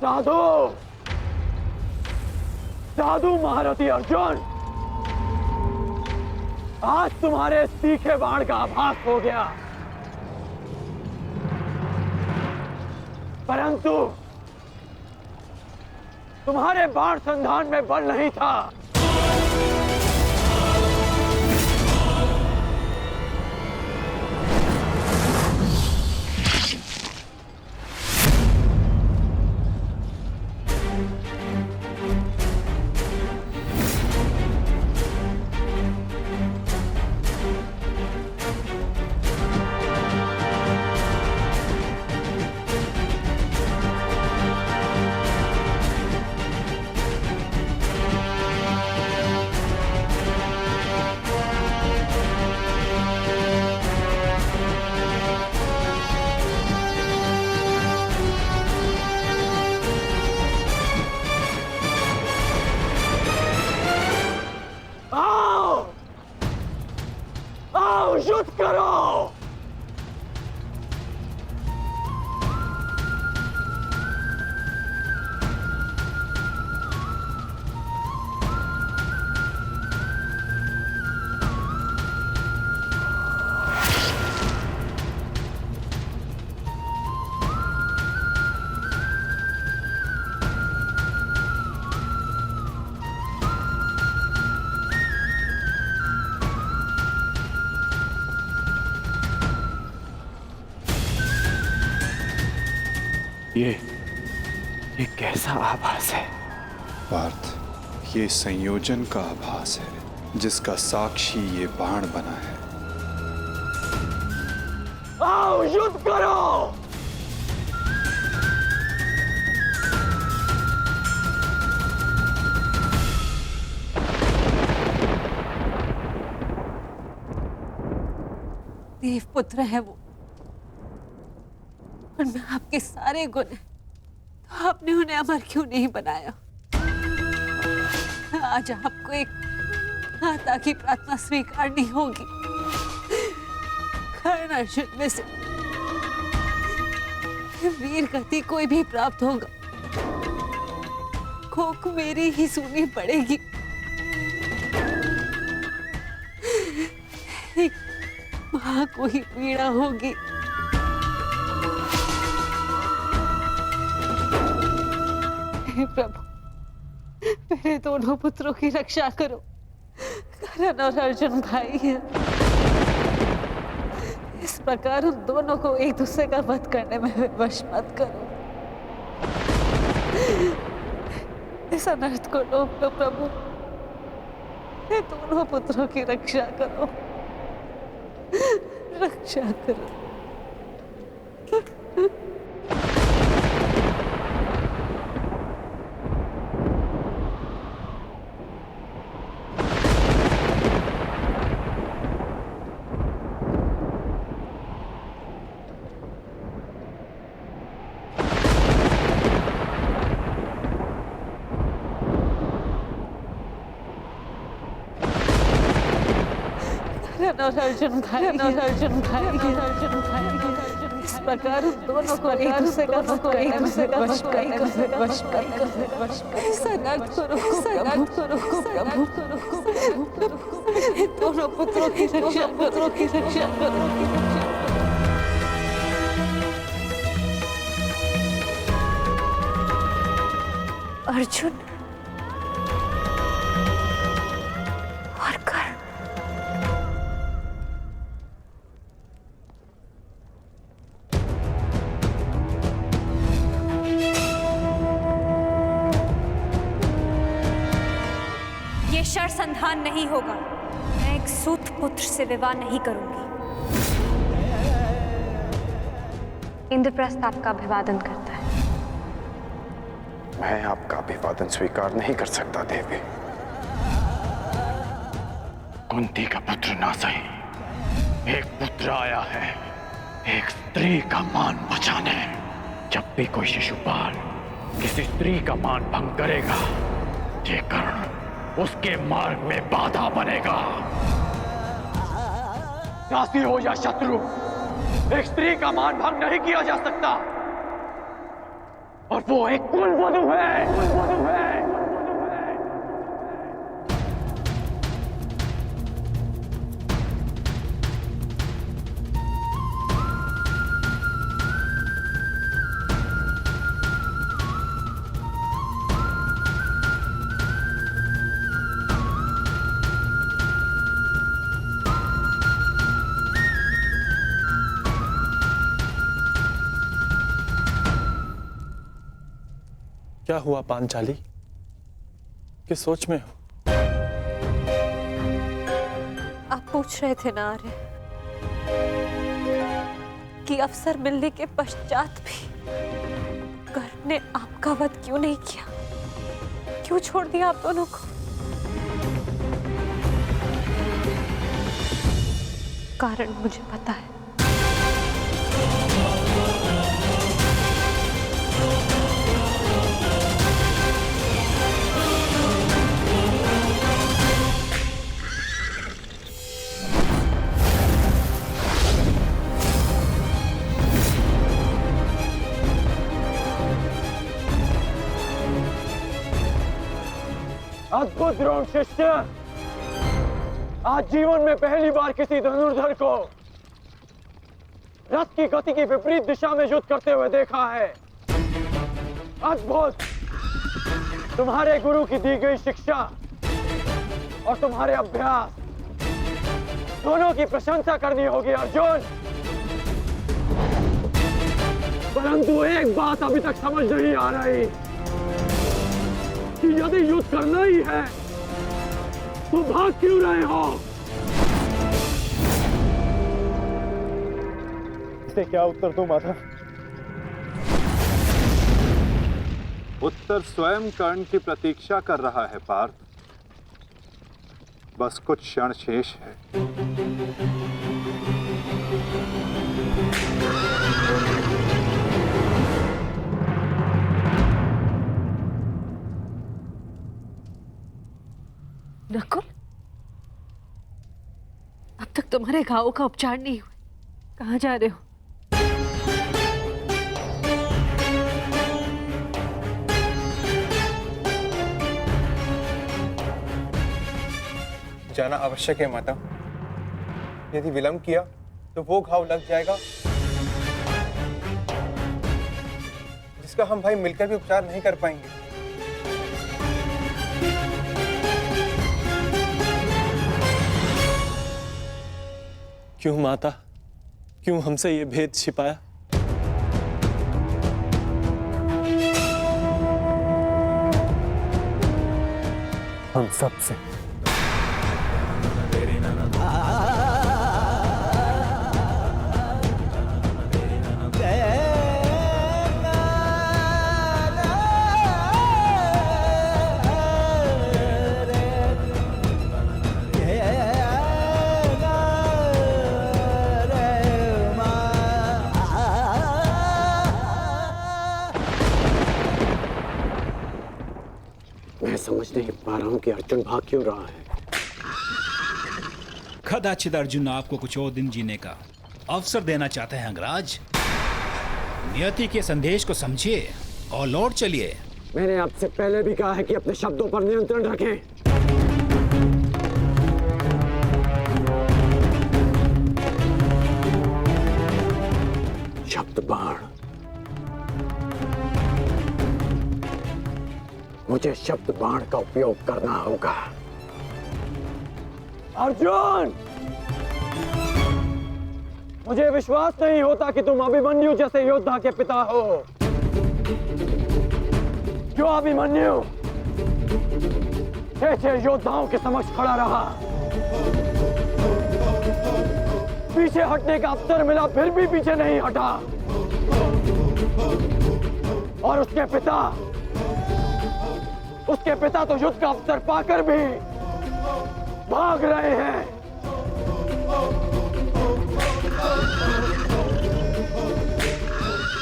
साधु साधु महारथी अर्जुन, आज तुम्हारे तीखे बाण का आभास हो गया, परंतु तुम्हारे बाण संधान में बल नहीं था। युद्ध करो। ये कैसा आभास है? पार्थ, ये संयोजन का आभास है, जिसका साक्षी ये बाण बना है। आओ युद्ध करो। देवपुत्र है वो, और मैं आपके सारे गुण हैं, तो आपने उन्हें अमर क्यों नहीं बनाया? आज आपको एक माता की प्रार्थना स्वीकारनी होगी। कर्ण अर्जुन में से वीर गति कोई भी प्राप्त होगा, कोक मेरी ही सुननी पड़ेगी। एक मां को ही पीड़ा होगी। प्रभु, मेरे दोनों पुत्रों की रक्षा करो। कर्ण और अर्जुन भाई हैं। इस प्रकार उन दोनों को एक दूसरे का वध करने में विवश मत करो। इस अनर्थ को रोक लो प्रभु। मेरे दोनों पुत्रों की रक्षा करो, रक्षा करो। अर्जुन भाई, इस प्रकार दोनों को एक दूसरे का वश दोनों पुत्रों की रक्षा करो। अर्जुन और कर्ण, ये शर संधान नहीं होगा। मैं एक सूत पुत्र से विवाह नहीं करूंगी। इंद्रप्रस्थ आपका अभिवादन करता है। मैं आपका अभिवादन स्वीकार नहीं कर सकता देवी। कुंती का पुत्र ना सही, एक पुत्र आया है एक स्त्री का मान बचाने। जब भी कोई शिशुपाल किसी स्त्री का मान भंग करेगा, ये कर्ण उसके मार्ग में बाधा बनेगा। दासी हो या शत्रु, एक स्त्री का मान भंग नहीं किया जा सकता। और वो एक कुलवधू है। क्या हुआ पांचाली? किस सोच में हो? आप पूछ रहे थे ना आर्य कि अवसर मिलने के पश्चात भी गर्भ ने आपका वध क्यों नहीं किया, क्यों छोड़ दिया आप दोनों को? कारण मुझे पता है। अद्भुत द्रोण शिष्य, आज जीवन में पहली बार किसी धनुर्धर को रथ की गति की विपरीत दिशा में युद्ध करते हुए देखा है। अद्भुत! तुम्हारे गुरु की दी गई शिक्षा और तुम्हारे अभ्यास दोनों की प्रशंसा करनी होगी अर्जुन। परंतु एक बात अभी तक समझ नहीं आ रही कि यदि युद्ध करना ही है तो भाग क्यों रहे हो? इसे क्या उत्तर दूं माता? उत्तर स्वयं कर्ण की प्रतीक्षा कर रहा है पार्थ। बस कुछ क्षण शेष है। नकुल, अब तक तुम्हारे घावों का उपचार नहीं हुआ, कहाँ जा रहे हो? जाना आवश्यक है माता। यदि विलंब किया तो वो घाव लग जाएगा जिसका हम भाई मिलकर भी उपचार नहीं कर पाएंगे। क्यों माता, क्यों हमसे ये भेद छिपाया? हम सबसे। मैं समझ नहीं पा रहा हूं कि अर्जुन भाग क्यों रहा है। कदाचित अर्जुन आपको कुछ और दिन जीने का अवसर देना चाहते हैं अंगराज। नियति के संदेश को समझिए और लौट चलिए। मैंने आपसे पहले भी कहा है कि अपने शब्दों पर नियंत्रण रखें। शब्द बाण, मुझे शब्द बाण का उपयोग करना होगा। अर्जुन, मुझे विश्वास नहीं होता कि तुम अभिमन्यु जैसे योद्धा के पिता हो। जो अभिमन्यु 6 योद्धाओं के समक्ष खड़ा रहा, पीछे हटने का अवसर मिला फिर भी पीछे नहीं हटा, और उसके पिता तो युद्ध का अवसर पाकर भी भाग रहे हैं।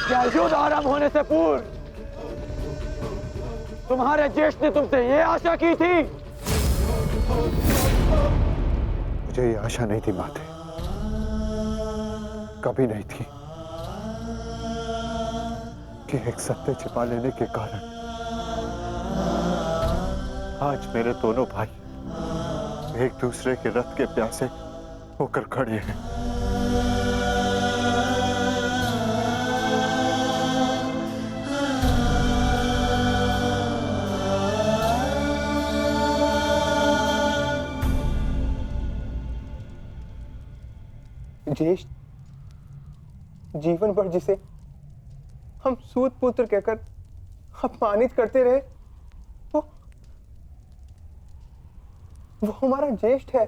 क्या युद्ध आरंभ होने से पूर्व तुम्हारे ज्येष्ठ ने तुमसे ये आशा की थी? मुझे ये आशा नहीं थी माते, कभी नहीं थी। कि एक सत्य छिपा लेने के कारण आज मेरे दोनों भाई एक दूसरे के रथ के प्यासे होकर खड़े हैं। ज्येष्ठ जीवन भर जिसे हम सूत पुत्र कहकर अपमानित करते रहे, वो हमारा ज्येष्ठ है।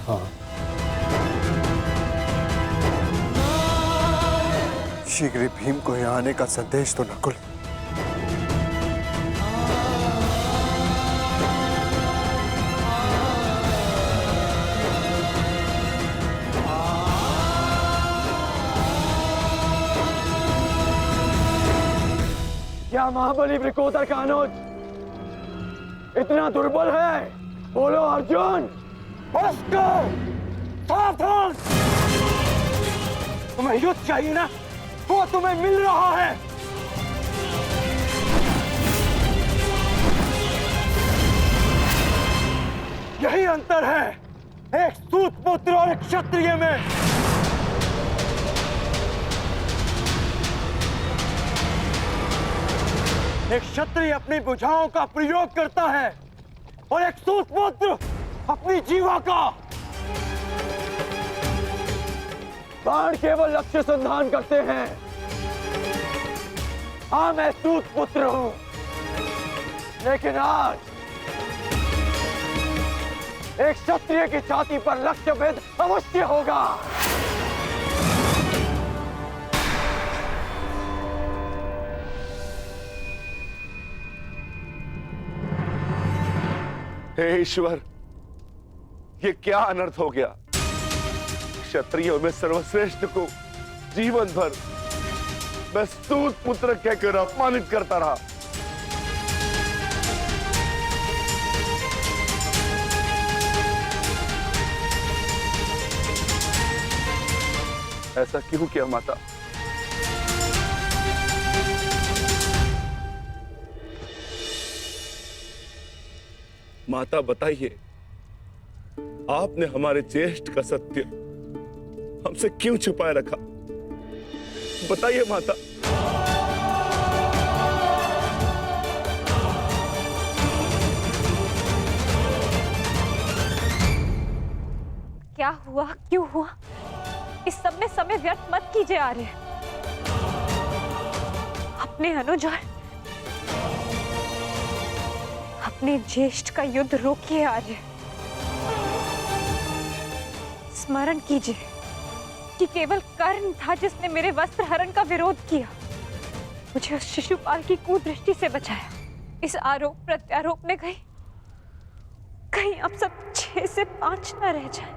हाँ, शीघ्र ही भीम को यहाँ आने का संदेश तो नकुल। क्या महाबली वृकोदर का अनुज इतना दुर्बल है? बोलो अर्जुन। सावधान! तुम्हें युद्ध चाहिए ना, वो तुम्हें मिल रहा है। यही अंतर है एक सूत पुत्र और एक क्षत्रिय में। एक क्षत्रिय अपनी भुजाओं का प्रयोग करता है और एक सूत पुत्र अपनी जीवा का। बाण केवल लक्ष्य संधान करते हैं। हाँ, मैं सूत पुत्र हूं, लेकिन आज एक क्षत्रिय की छाती पर लक्ष्य भेद अवश्य होगा। हे ईश्वर, ये क्या अनर्थ हो गया? क्षत्रियों में सर्वश्रेष्ठ को जीवन भर मैं सूत पुत्र कहकर अपमानित करता रहा। ऐसा क्यों किया माता? माता बताइए, आपने हमारे ज्येष्ठ का सत्य हमसे क्यों छुपाए रखा? बताइए माता। क्या हुआ, क्यों हुआ, इस सब में समय व्यर्थ मत कीजिए आर्य। अपने अनुज और अपने ज्येष्ठ का युद्ध रोकिए आर्य। स्मरण कीजिए कि केवल कर्ण था जिसने मेरे वस्त्र हरण का विरोध किया, मुझे उस शिशुपाल की कुदृष्टि से बचाया। इस आरोप प्रत्यारोप में कहीं अब सब 6 से 5 न रह जाए।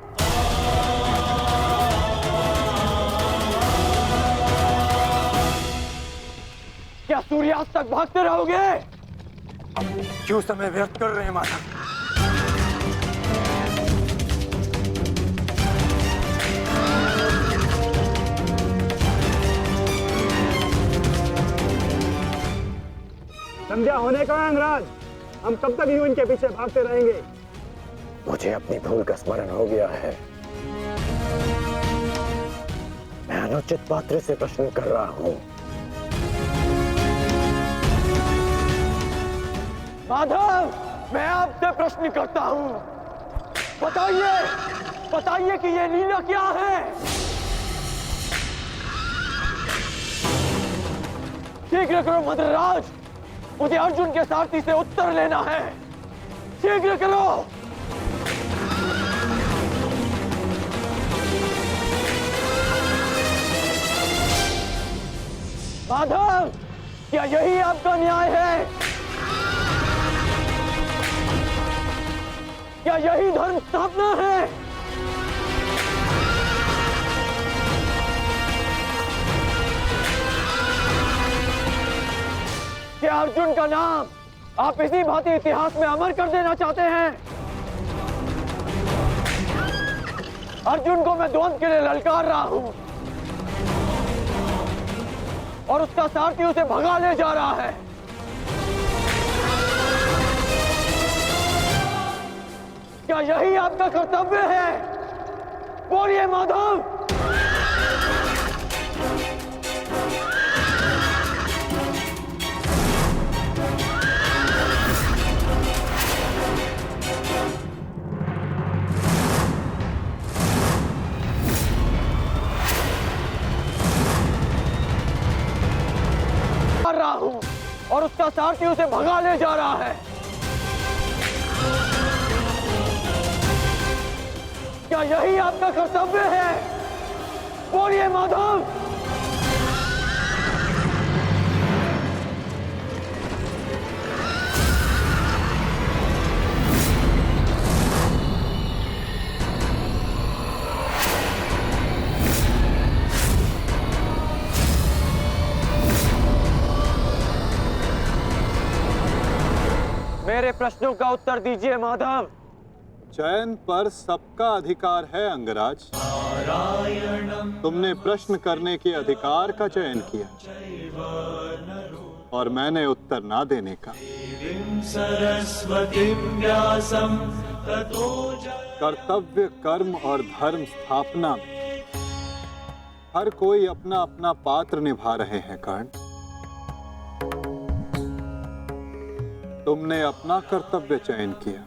क्या सूर्यास्त तक भागते रहोगे? क्यों समय व्यर्थ कर रहे हैं माता? संध्या होने का अंगराज, हम कब तक यूं इनके पीछे भागते रहेंगे? मुझे अपनी भूल का स्मरण हो गया है। मैं अनुचित पात्र से प्रश्न कर रहा हूं। माधव, मैं आपसे प्रश्न करता हूं। बताइए, बताइए कि ये लीला क्या है? शीघ्र करो मद्रराज, मुझे अर्जुन के सारथी से उत्तर लेना है। शीघ्र करो। माधव, क्या यही आपका न्याय है? क्या यही धर्म स्थापना है? क्या अर्जुन का नाम आप इसी भांति इतिहास में अमर कर देना चाहते हैं? अर्जुन को मैं द्वंद के लिए ललकार रहा हूं और उसका सारथी उसे भगा ले जा रहा है। क्या यही आपका कर्तव्य है? बोलिए माधव। रहा हूं और उसका सारथी उसे भगा ले जा रहा है। क्या यही आपका कर्तव्य है? बोलिए माधव। मेरे प्रश्नों का उत्तर दीजिए माधव। चयन पर सबका अधिकार है अंगराज। तुमने प्रश्न करने के अधिकार का चयन किया और मैंने उत्तर ना देने का। कर्तव्य, कर्म और धर्म स्थापना में हर कोई अपना अपना पात्र निभा रहे हैं कर्ण। तुमने अपना कर्तव्य चयन किया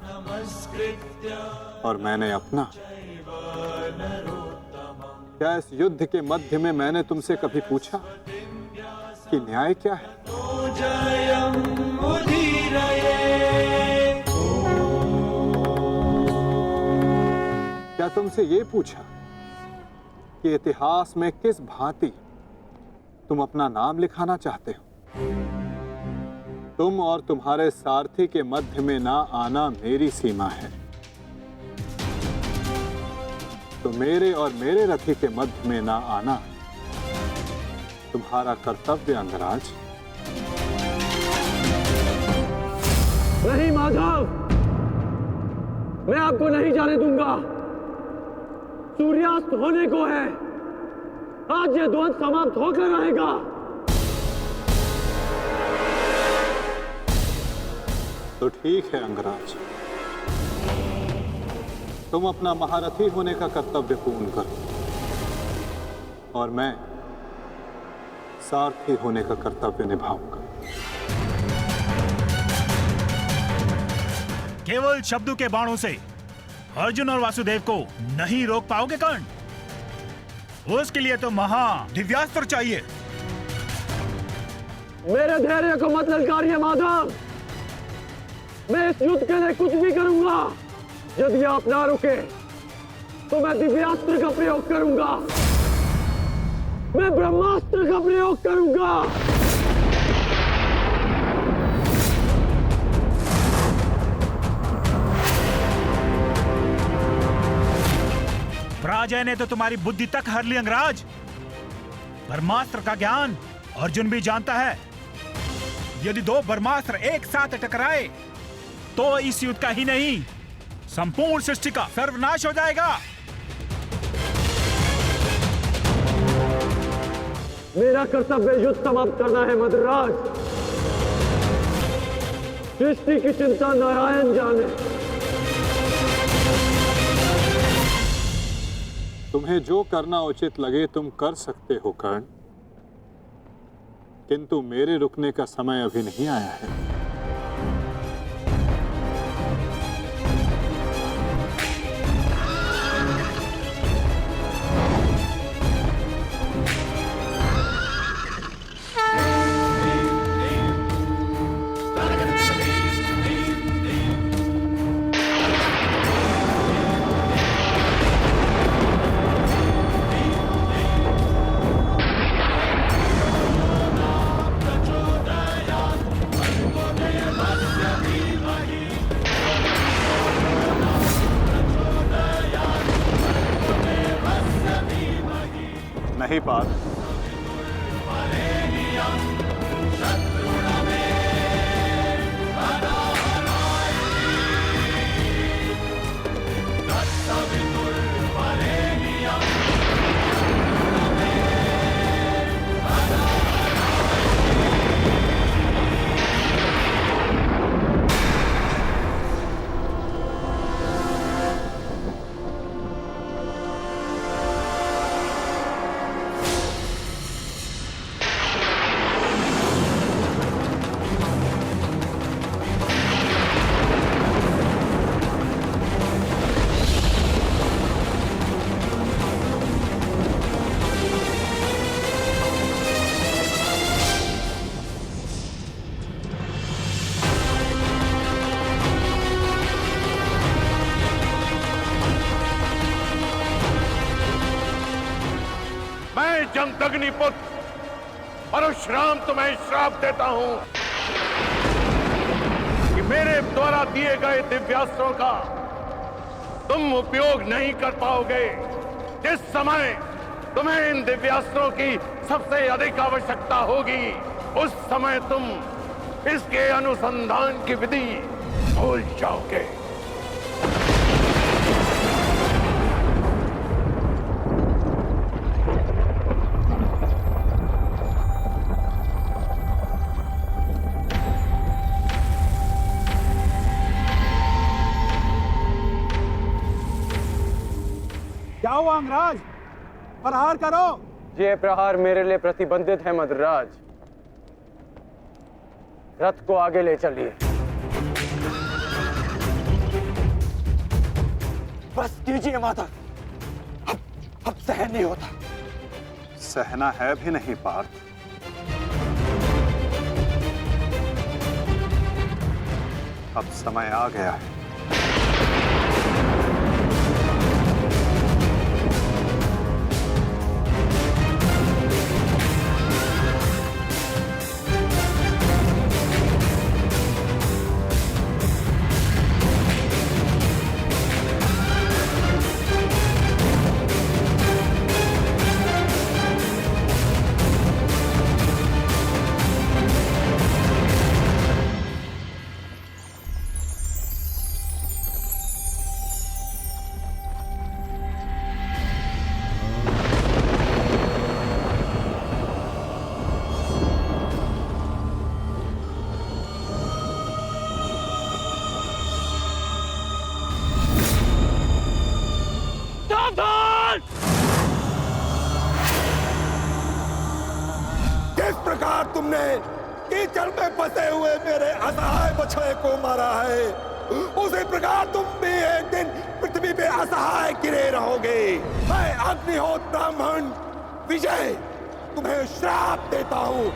और मैंने अपना। क्या इस युद्ध के मध्य में मैंने तुमसे कभी पूछा कि न्याय क्या है? क्या तुमसे ये पूछा कि इतिहास में किस भांति तुम अपना नाम लिखाना चाहते हो? तुम और तुम्हारे सारथी के मध्य में ना आना मेरी सीमा है, तो मेरे और मेरे रथी के मध्य में ना आना तुम्हारा कर्तव्य अंगराज। नहीं माधव, मैं आपको नहीं जाने दूंगा। सूर्यास्त होने को है। आज ये द्वंद समाप्त होकर रहेगा। तो ठीक है अंगराज, तुम अपना महारथी होने का कर्तव्य पूर्ण करो और मैं सारथी होने का कर्तव्य निभाऊंगा। केवल शब्दों के बाणों से अर्जुन और वासुदेव को नहीं रोक पाओगे कर्ण। उसके लिए तो महा दिव्यास्त्र चाहिए। मेरे धैर्य को मत ललकारिए माधव। मैं इस युद्ध के लिए कुछ भी करूंगा। यदि आप ना रुके तो मैं दिव्यास्त्र का प्रयोग करूंगा। मैं ब्रह्मास्त्र का प्रयोग करूंगा। पराजय ने तो तुम्हारी बुद्धि तक हर ली अंगराज। ब्रह्मास्त्र का ज्ञान अर्जुन भी जानता है। यदि दो ब्रह्मास्त्र एक साथ टकराए तो इस युद्ध का ही नहीं, संपूर्ण सृष्टि का सर्वनाश हो जाएगा। मेरा कर्तव्य युद्ध समाप्त करना है मद्राज। सृष्टि की चिंता नारायण जाने। तुम्हें जो करना उचित लगे तुम कर सकते हो कर्ण, किंतु मेरे रुकने का समय अभी नहीं आया है। नहीं पार। जमदग्निपुत्र परशुराम तुम्हें श्राप देता हूं कि मेरे द्वारा दिए गए दिव्यास्त्रों का तुम उपयोग नहीं कर पाओगे। जिस समय तुम्हें इन दिव्यास्त्रों की सबसे अधिक आवश्यकता होगी, उस समय तुम इसके अनुसंधान की विधि भूल जाओगे। क्या हुआ अंगराज? प्रहार करो। ये प्रहार मेरे लिए प्रतिबंधित है मद्रराज। रथ को आगे ले चलिए। बस कीजिए माता, अब सहन नहीं होता। सहना है भी नहीं पार्थ। अब समय आ गया है। किस प्रकार तुमने कीचड़ में फंसे हुए मेरे असहाय बछड़े को मारा है, उसी प्रकार तुम भी एक दिन पृथ्वी पे असहाय गिरे रहोगे। मैं अग्निहोत्र ब्राह्मण विजय तुम्हें श्राप देता हूं।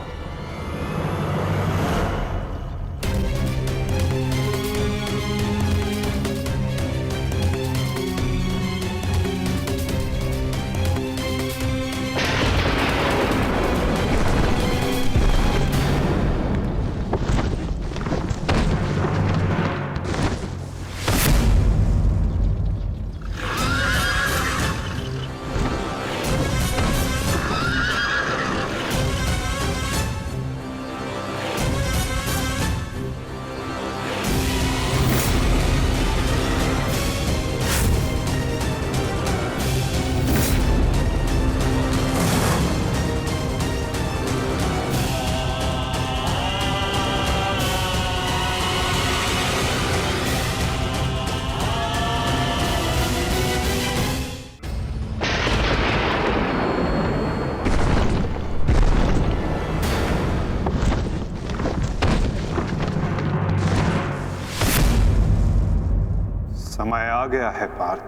समय आ गया है पार्थ।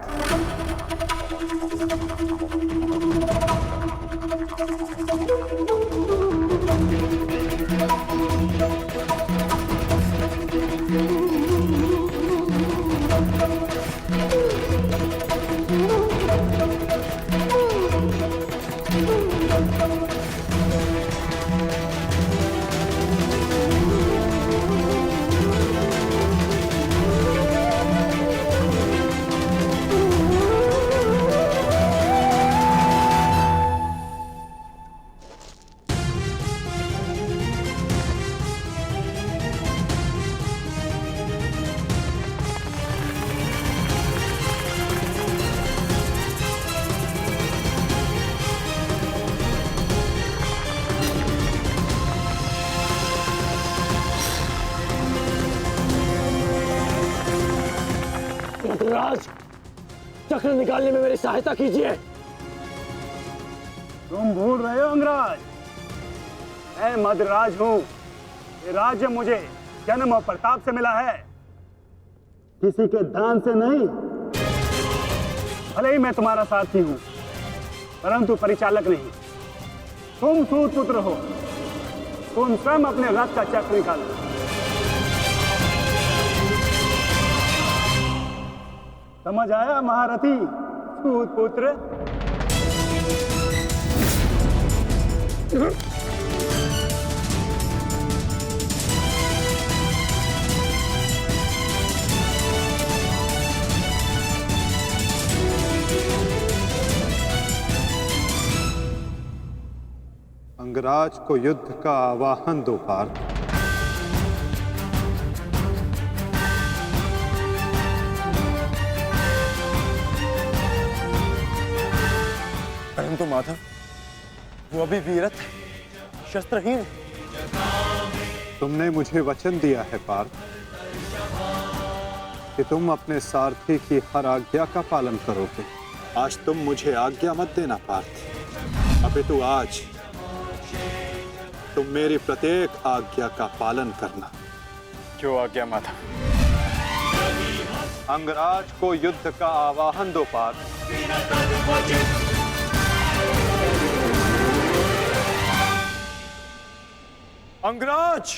राज, चक्र निकालने में मेरी सहायता कीजिए। तुम भूल रहे हो अंगराज, मैं मद्रराज हूं। ये राज्य मुझे जन्म और प्रताप से मिला है, किसी के दान से नहीं। भले ही मैं तुम्हारा साथी हूं, परंतु परिचालक नहीं। तुम सूत पुत्र हो, तुम स्वयं अपने रथ का चक्र निकालो। समझ आया महारथी सूत पुत्र? अंगराज को युद्ध का आवाहन दो पार्थ। परंतु माधव, वो अभी वीरत है, शस्त्रहीन। तुमने मुझे वचन दिया है पार्थ कि तुम अपने सारथी की हर आज्ञा का पालन करोगे। आज तुम मुझे आज्ञा मत देना पार्थ, अपितु आज तुम मेरी प्रत्येक आज्ञा का पालन करना। क्यों आज्ञा माधव? अंगराज को युद्ध का आवाहन दो पार्थ। अंगराज,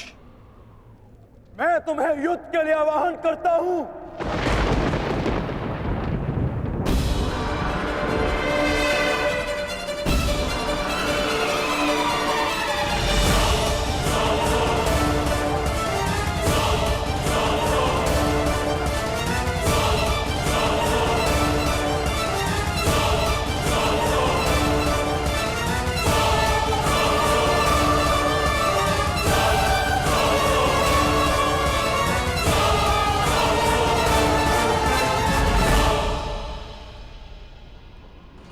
मैं तुम्हें युद्ध के लिए आवाहन करता हूं।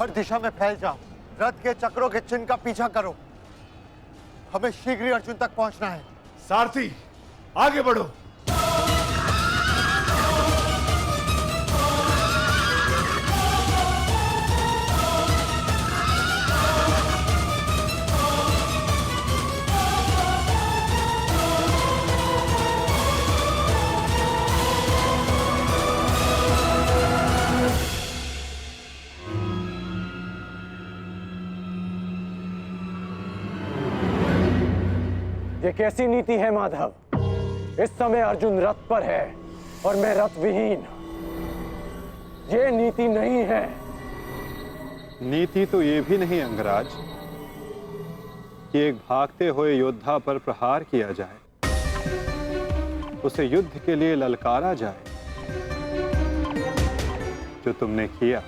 हर दिशा में फैल जाओ, रथ के चक्रों के चिन्ह का पीछा करो। हमें शीघ्र ही अर्जुन तक पहुंचना है। सारथी, आगे बढ़ो। ये कैसी नीति है माधव? इस समय अर्जुन रथ पर है और मैं रथ विहीन। ये नीति नहीं है। नीति तो ये भी नहीं अंगराज कि एक भागते हुए योद्धा पर प्रहार किया जाए, उसे युद्ध के लिए ललकारा जाए, जो तुमने किया।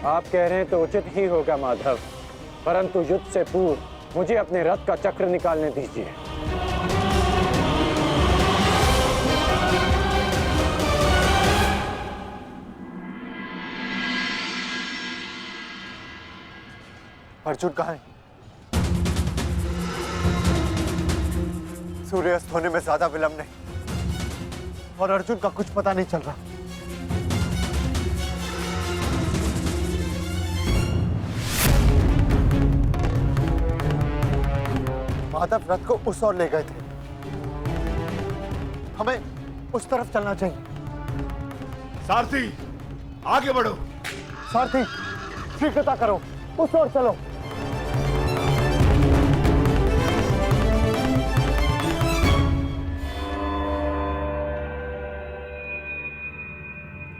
आप कह रहे हैं तो उचित ही होगा माधव, परंतु युद्ध से पूर्व मुझे अपने रथ का चक्र निकालने दीजिए। अर्जुन कहाँ है? सूर्यास्त होने में ज्यादा विलंब नहीं और अर्जुन का कुछ पता नहीं चल रहा। माधव रथ को उस ओर ले गए थे, हमें उस तरफ चलना चाहिए। सारथी, आगे बढ़ो। सारथी, शीघ्रता करो, उस ओर चलो।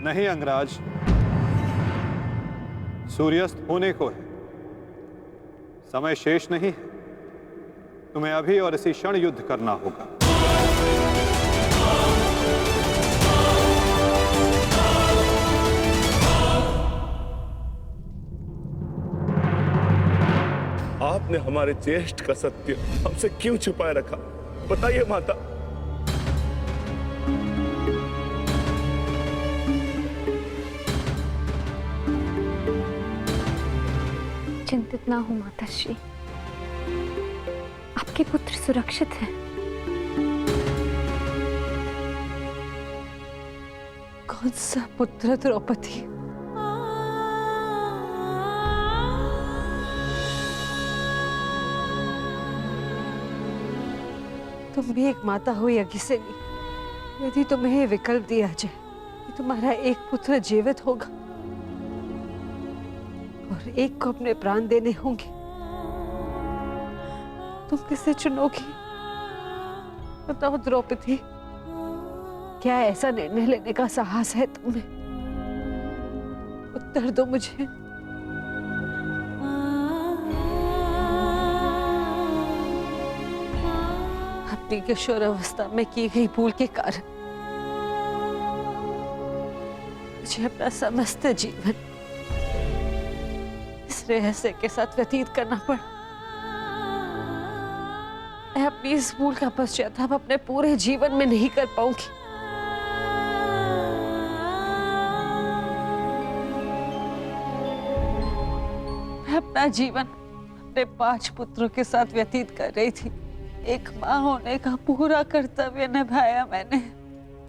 नहीं अंगराज, सूर्यास्त होने को है, समय शेष नहीं है। तुम्हें अभी और इसी क्षण युद्ध करना होगा। आपने हमारे ज्येष्ठ का सत्य हमसे क्यों छुपाए रखा? बताइए माता। चिंतित ना हो माताश्री, आपके पुत्र सुरक्षित हैं। कौन सा पुत्र द्रौपदी? तुम भी एक माता हो यज्ञसेनी। यदि तुम्हें ये विकल्प दिया जाए कि तुम्हारा एक पुत्र जीवित होगा और एक को अपने प्राण देने होंगे, तुम किसे चुनोगी? बताओ द्रौपदी, क्या ऐसा निर्णय लेने का साहस है तुम्हें? उत्तर दो मुझे। अपनी किशोरावस्था में की गई भूल के कारण मुझे अपना समस्त जीवन इस रहस्य के साथ व्यतीत करना पड़ा। मैं अपनी इस भूल का पश्चाताप अपने पूरे जीवन में नहीं कर पाऊंगी। मैं अपना जीवन अपने 5 पुत्रों के साथ व्यतीत कर रही थी। एक माँ होने का पूरा कर्तव्य निभाया मैंने,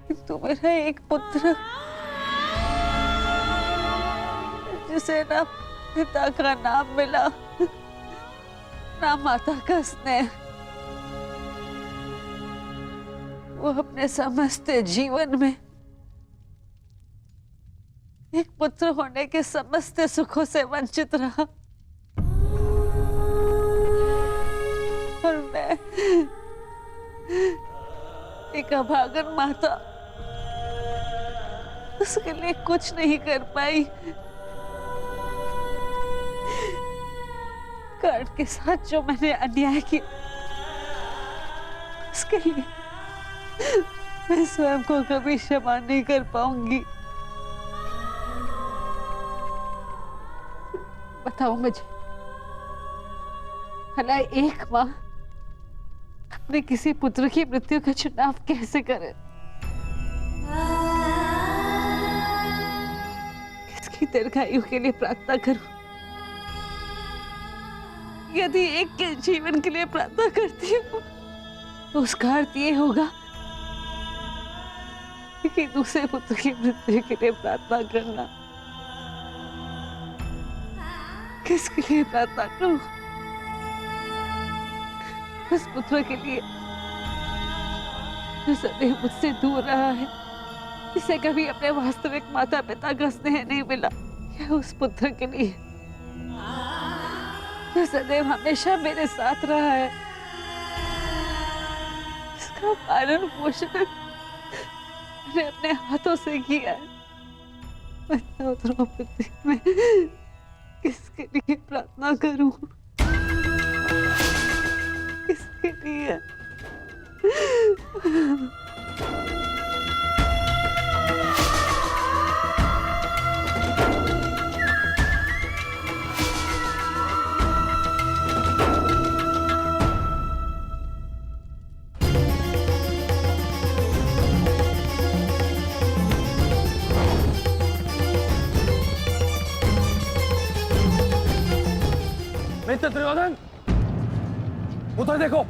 किंतु मेरा एक पुत्र जिसे ना पिता का नाम मिला ना माता का स्नेह, वो अपने समस्त जीवन में एक पुत्र होने के समस्त सुखों से वंचित रहा। और मैं एक अभागन माता उसके लिए कुछ नहीं कर पाई। कर्ण के साथ जो मैंने अन्याय किया उसके लिए मैं स्वयं को कभी क्षमा नहीं कर पाऊंगी। बताओ मुझे, भला एक माँ अपने किसी पुत्र की मृत्यु का चुनाव कैसे करे? किसकी दीर्घायु के लिए प्रार्थना करूं? यदि एक के जीवन के लिए प्रार्थना करती हूँ तो उसका अर्थ ये होगा कि दूसरे पुत्र की मृत्यु के लिए प्रार्थना करना। किसके लिए प्रार्थना करूं? उस पुत्र के लिए जो सदैव मुझसे दूर रहा है, जिसे कभी अपने वास्तविक माता पिता का स्नेह नहीं मिला, या उस पुत्र के लिए जो सदैव हमेशा मेरे साथ रहा है, इसका पालन पोषण मैंने अपने हाथों से किया है। मैं द्रौपदी में किसके लिए प्रार्थना करूं? किसके लिए? मित्र दुर्योधन, उधर देखो।